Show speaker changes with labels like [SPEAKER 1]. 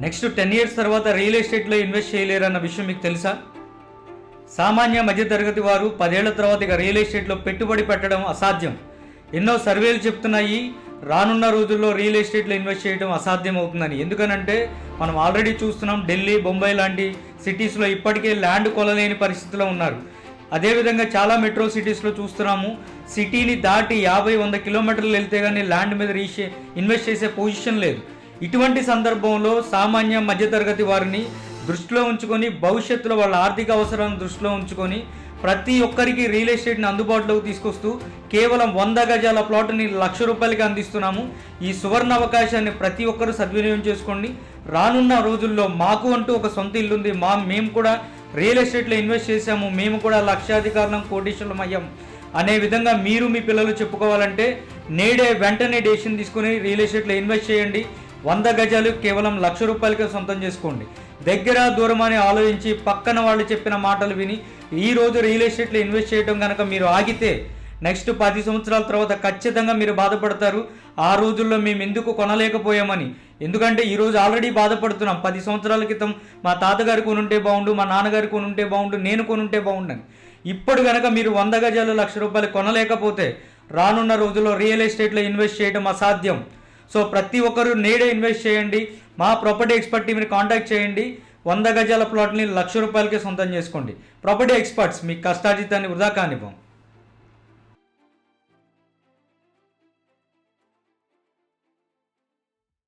[SPEAKER 1] Next 10 years తర్వాత real ఎస్టేట్లో invest చేయలేరన్న విషయం మీకు తెలుసా? సామాన్య మధ్యతరగతి వారు 10 ఏళ్ల తర్వాత ఇక రియల్ ఎస్టేట్లో పెట్టుబడి పెట్టడం అసాధ్యం. ఎన్నో సర్వేలు చెప్తున్నాయి రానున్న రోజుల్లో రియల్ ఎస్టేట్లో ఇన్వెస్ట్ చేయడం అసాధ్యం అవుతుందని. ఎందుకనంటే మనం ఆల్రెడీ చూస్తున్నాం, ఢిల్లీ, బొంబాయి లాంటి సిటీస్లో ఇప్పటికే ల్యాండ్ కొనలేని పరిస్థితిలో ఉన్నారు. అదేవిధంగా చాలా మెట్రో సిటీస్లో చూస్తున్నాము, సిటీని దాటి 50-100 కిలోమీటర్లు వెళ్తే కానీ ల్యాండ్ మీద ఇన్వెస్ట్ చేసే పొజిషన్ లేదు. ఇటువంటి సందర్భంలో సామాన్య మధ్యతరగతి వారిని దృష్టిలో ఉంచుకొని, భవిష్యత్తులో వాళ్ళ ఆర్థిక అవసరాలను దృష్టిలో ఉంచుకొని ప్రతి ఒక్కరికి రియల్ ఎస్టేట్ని అందుబాటులోకి తీసుకొస్తూ కేవలం 100 గజాల ప్లాట్ని ₹1,00,000 అందిస్తున్నాము. ఈ సువర్ణ అవకాశాన్ని ప్రతి ఒక్కరూ సద్వినియోగం చేసుకోండి. రానున్న రోజుల్లో మాకు అంటూ ఒక సొంత ఇల్లుంది, మేము కూడా రియల్ ఎస్టేట్లో ఇన్వెస్ట్ చేశాము, మేము కూడా లక్షాధికారులం, కోటీశ్వరులం అయ్యాం అనే విధంగా మీరు మీ పిల్లలు చెప్పుకోవాలంటే నేడే వెంటనే డెసిషన్ తీసుకుని రియల్ ఎస్టేట్లో ఇన్వెస్ట్ చేయండి. 100 గజాలు కేవలం ₹1,00,000 సొంతం చేసుకోండి. దగ్గర దూరం అని ఆలోచించి పక్కన వాళ్ళు చెప్పిన మాటలు విని ఈరోజు రియల్ ఎస్టేట్లో ఇన్వెస్ట్ చేయడం కనుక మీరు ఆగితే నెక్స్ట్ 10 సంవత్సరాల తర్వాత ఖచ్చితంగా మీరు బాధపడతారు. ఆ రోజుల్లో మేము ఎందుకు కొనలేకపోయామని. ఎందుకంటే ఈరోజు ఆల్రెడీ బాధపడుతున్నాం. 10 సంవత్సరాల క్రితం మా తాతగారు కొనుంటే బాగుండు, మా నాన్నగారు కొనుంటే బాగుండు, నేను కొనుంటే బాగుండని. ఇప్పుడు కనుక మీరు 100 గజాలు ₹1,00,000 కొనలేకపోతే రానున్న రోజుల్లో రియల్ ఎస్టేట్లో ఇన్వెస్ట్ చేయడం అసాధ్యం. సో ప్రతి ఒక్కరూ నేడే ఇన్వెస్ట్ చేయండి. మా ప్రాపర్టీ ఎక్స్పర్ట్ టీమ్ని కాంటాక్ట్ చేయండి. 100 గజాల ప్లాట్ని ₹1,00,000 సొంతం చేసుకోండి. ప్రాపర్టీ ఎక్స్పర్ట్స్, మీ కష్టార్జితాన్ని వృధా కానివ్వం.